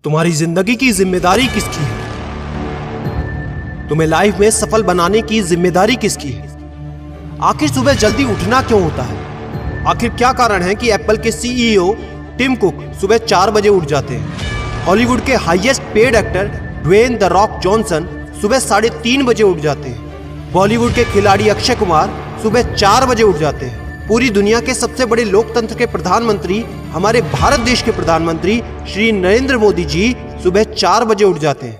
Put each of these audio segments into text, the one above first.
तुम्हारी जिंदगी की जिम्मेदारी किसकी है? तुम्हें लाइफ में सफल बनाने की जिम्मेदारी किसकी है? आखिर सुबह जल्दी उठना क्यों होता है? आखिर क्या कारण है कि एप्पल के सीईओ टिम कुक सुबह 4 बजे उठ जाते हैं? हॉलीवुड के highest paid actor Dwayne the Rock Johnson सुबह 3:30 बजे उठ जाते हैं। बॉलीवुड के खिलाड़ी अक्षय कुमार सुबह 4 बजे उठ जाते हैं। पूरी दुनिया के सबसे बड़े लोकतंत्र के प्रधानमंत्री, हमारे भारत देश के प्रधानमंत्री श्री नरेंद्र मोदी जी सुबह 4 बजे उठ जाते हैं।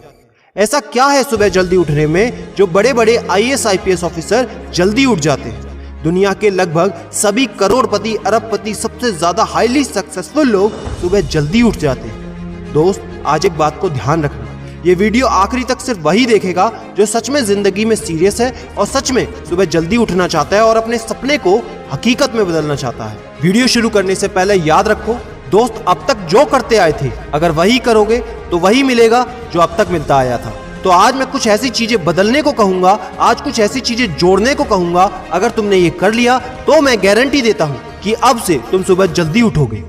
ऐसा क्या है सुबह जल्दी उठने में जो बड़े बड़े आईएएस आईपीएस ऑफिसर जल्दी उठ जाते हैं? दुनिया के लगभग सभी करोड़पति, अरबपति, सबसे ज्यादा हाईली सक्सेसफुल लोग सुबह जल्दी उठ जाते हैं। दोस्त, आज एक बात को ध्यान रखना, ये वीडियो आखिरी तक सिर्फ वही देखेगा जो सच में जिंदगी में सीरियस है और सच में सुबह जल्दी उठना चाहता है और अपने सपने को हकीकत में बदलना चाहता है। वीडियो शुरू करने से पहले याद रखो दोस्त, अब तक जो करते आए थे अगर वही करोगे तो वही मिलेगा जो अब तक मिलता आया था। तो आज मैं कुछ ऐसी चीजें बदलने को कहूंगा, आज कुछ ऐसी चीजें जोड़ने को कहूंगा। अगर तुमने ये कर लिया तो मैं गारंटी देता हूं कि अब से तुम सुबह जल्दी उठोगे।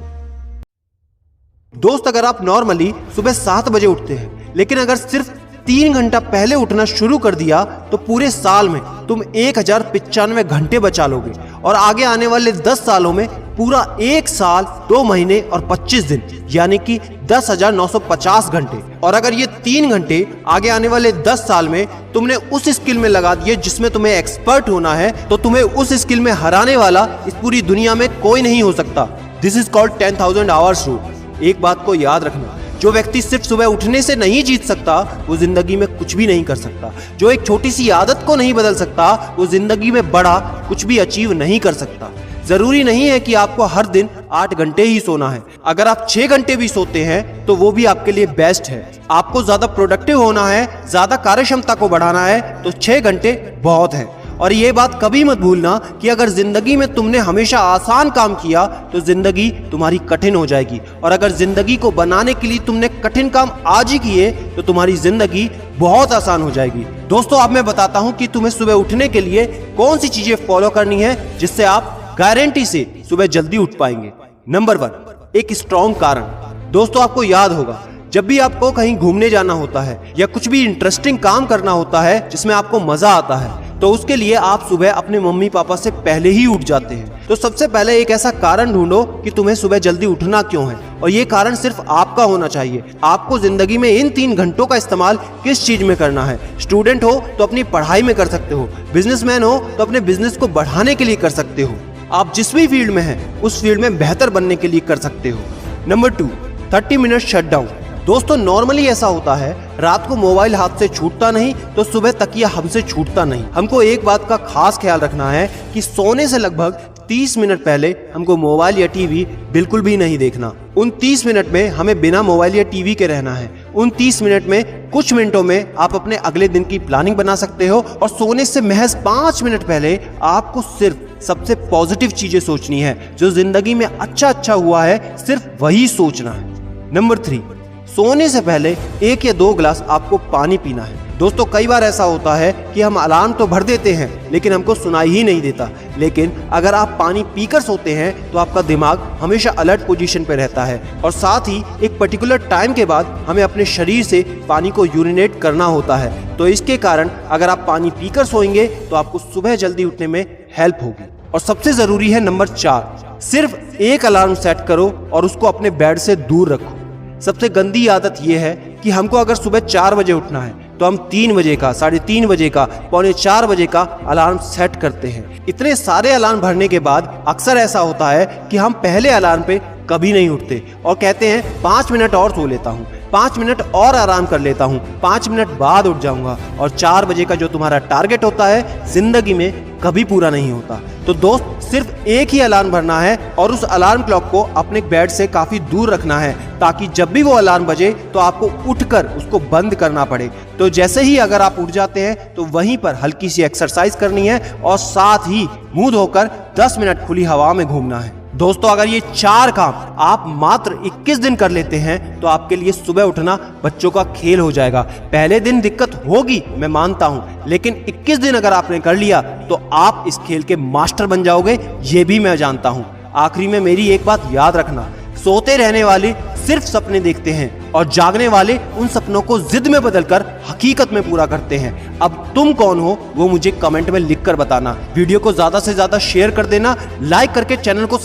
दोस्त, अगर आप नॉर्मली सुबह 7 बजे उठते हैं लेकिन अगर सिर्फ 3 घंटा पहले उठना शुरू कर दिया तो पूरे साल में तुम 1095 घंटे बचा लोगे और आगे आने वाले 10 सालों में पूरा 1 साल 2 महीने और 25 दिन यानी कि 10,950 घंटे। और अगर ये 3 घंटे आगे आने वाले 10 साल में तुमने उस स्किल में लगा दिए जिसमें तुम्हें एक्सपर्ट होना है तो तुम्हें उस स्किल में हराने वाला इस पूरी दुनिया में कोई नहीं हो सकता। This is called 10,000 hours rule. एक बात को याद रखना, जो व्यक्ति सिर्फ सुबह उठने से नहीं जीत सकता वो जिंदगी में कुछ भी नहीं कर सकता। जो एक छोटी सी आदत को नहीं बदल सकता वो जिंदगी में बड़ा कुछ भी अचीव नहीं कर सकता। जरूरी नहीं है कि आपको हर दिन 8 घंटे ही सोना है। अगर आप 6 घंटे भी सोते हैं तो वो भी आपके लिए बेस्ट है। आपको ज्यादा प्रोडक्टिव होना है, ज्यादा कार्यक्षमता को बढ़ाना है तो 6 घंटे बहुत है। और ये बात कभी मत भूलना कि अगर जिंदगी में तुमने हमेशा आसान काम किया तो जिंदगी तुम्हारी कठिन हो जाएगी और अगर जिंदगी को बनाने के लिए तुमने कठिन काम आज ही किए तो तुम्हारी जिंदगी बहुत आसान हो जाएगी। दोस्तों, अब मैं बताता हूं कि तुम्हें सुबह उठने के लिए कौन सी चीजें फॉलो करनी है जिससे आप गारंटी से सुबह जल्दी उठ पाएंगे। नंबर 1, एक स्ट्रॉन्ग कारण। दोस्तों, आपको याद होगा जब भी आपको कहीं घूमने जाना होता है या कुछ भी इंटरेस्टिंग काम करना होता है जिसमें आपको मजा आता है तो उसके लिए आप सुबह अपने मम्मी पापा से पहले ही उठ जाते हैं। तो सबसे पहले एक ऐसा कारण ढूंढो कि तुम्हें सुबह जल्दी उठना क्यों है और ये कारण सिर्फ आपका होना चाहिए। आपको जिंदगी में इन 3 घंटों का इस्तेमाल किस चीज में करना है? स्टूडेंट हो तो अपनी पढ़ाई में कर सकते हो, बिजनेसमैन हो तो अपने बिजनेस को बढ़ाने के लिए कर सकते हो, आप जिस भी फील्ड में हैं उस फील्ड में बेहतर बनने के लिए कर सकते हो। Number 2, 30 minute shutdown. दोस्तों, नॉर्मली ऐसा होता है रात को मोबाइल हाथ से छूटता नहीं तो सुबह तकिया हमसे छूटता नहीं। हमको एक बात का खास ख्याल रखना है कि सोने से लगभग 30 मिनट पहले हमको मोबाइल या टीवी बिल्कुल भी नहीं देखना। उन 30 मिनट में हमें बिना मोबाइल या टीवी के रहना है। उन 30 मिनट में कुछ मिनटों में आप अपने अगले दिन की प्लानिंग बना सकते हो और सोने से महज 5 मिनट पहले आपको सिर्फ सबसे पॉजिटिव चीजें सोचनी है। जो जिंदगी में अच्छा हुआ है सिर्फ वही सोचना है। नंबर 3, सोने से पहले 1 या 2 गिलास आपको पानी पीना है। दोस्तों, कई बार ऐसा होता है कि हम अलार्म तो भर देते हैं लेकिन हमको सुनाई ही नहीं देता। लेकिन अगर आप पानी पीकर सोते हैं तो आपका दिमाग हमेशा अलर्ट पोजीशन पे रहता है और साथ ही एक पर्टिकुलर टाइम के बाद हमें अपने शरीर से पानी को यूरिनेट करना होता है। तो इसके कारण अगर आप पानी पीकर सोएंगे तो आपको सुबह जल्दी उठने में हेल्प होगी। और सबसे जरूरी है नंबर 4, सिर्फ एक अलार्म सेट करो और उसको अपने बेड से दूर रखो। सबसे गंदी आदत यह है कि हमको अगर सुबह 4 बजे उठना है तो हम 3 बजे का, 3:30 बजे का, 3:45 बजे का अलार्म सेट करते हैं। इतने सारे अलार्म भरने के बाद अक्सर ऐसा होता है कि हम पहले अलार्म पे कभी नहीं उठते और कहते हैं 5 मिनट और सो लेता हूँ, 5 मिनट और आराम कर लेता हूँ, 5 मिनट बाद उठ जाऊंगा। और 4 बजे का जो तुम्हारा टारगेट होता है जिंदगी में कभी पूरा नहीं होता। तो दोस्त, सिर्फ एक ही अलार्म भरना है और उस अलार्म क्लॉक को अपने बेड से काफी दूर रखना है ताकि जब भी वो अलार्म बजे तो आपको उठकर उसको बंद करना पड़े। तो जैसे ही अगर आप उठ जाते हैं तो वहीं पर हल्की सी एक्सरसाइज करनी है और साथ ही मुंह धोकर 10 मिनट खुली हवा में घूमना है। दोस्तों, अगर ये 4 काम आप मात्र 21 दिन कर लेते हैं तो आपके लिए सुबह उठना बच्चों का खेल हो जाएगा। पहले दिन दिक्कत होगी, मैं मानता हूं, लेकिन 21 दिन अगर आपने कर लिया तो आप इस खेल के मास्टर बन जाओगे, ये भी मैं जानता हूं। आखिरी में मेरी एक बात याद रखना, सोते रहने वाले सिर्फ सपने देखते हैं और जागने वाले उन सपनों को जिद में बदलकर हकीकत में पूरा करते हैं। अब तुम कौन हो वो मुझे कमेंट में लिखकर बताना। वीडियो को ज्यादा से ज्यादा शेयर कर देना, लाइक करके चैनल को